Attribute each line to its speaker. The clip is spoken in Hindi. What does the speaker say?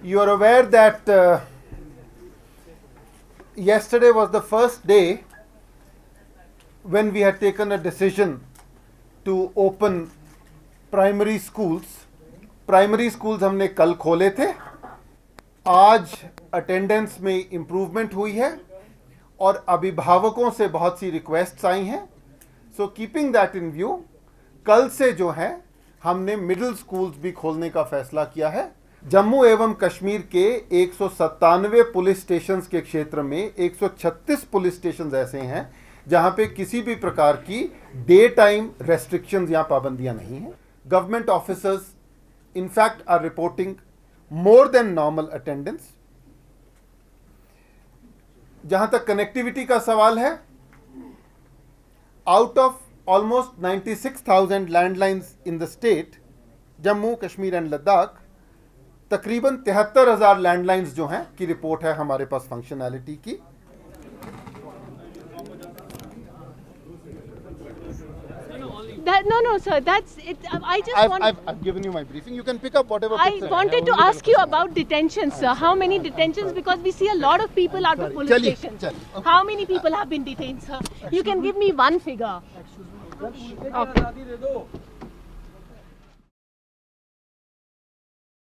Speaker 1: You are aware that yesterday was the first day when we had taken a decision to open primary schools. Primary schools हमने कल खोले थे. आज अटेंडेंस में इम्प्रूवमेंट हुई है और अभिभावकों से बहुत सी रिक्वेस्ट्स आई हैं. So keeping that in view, कल से जो है हमने मिडिल स्कूल्स भी खोलने का फैसला किया है. जम्मू एवं कश्मीर के 197 पुलिस स्टेशंस के क्षेत्र में 136 पुलिस स्टेशंस ऐसे हैं जहां पे किसी भी प्रकार की डे टाइम रेस्ट्रिक्शंस या पाबंदियां नहीं हैं. Government officers in fact are reporting more than normal attendance. जहां तक कनेक्टिविटी का सवाल है, out of almost 96,000 landlines in the state, Jammu Kashmir and Ladakh, तकरीबन 73,000 लैंडलाइंस जो हैं की रिपोर्ट है हमारे पास फंक्शनैलिटी की.
Speaker 2: No, sir. That's it. I just want.
Speaker 1: I've given you my briefing. You can pick up whatever.
Speaker 2: I wanted to ask you about detention, sir. How many detentions? Because we see a lot of people out of police stations.
Speaker 1: Okay.
Speaker 2: How many people have been detained, sir? You can give me one figure. Okay.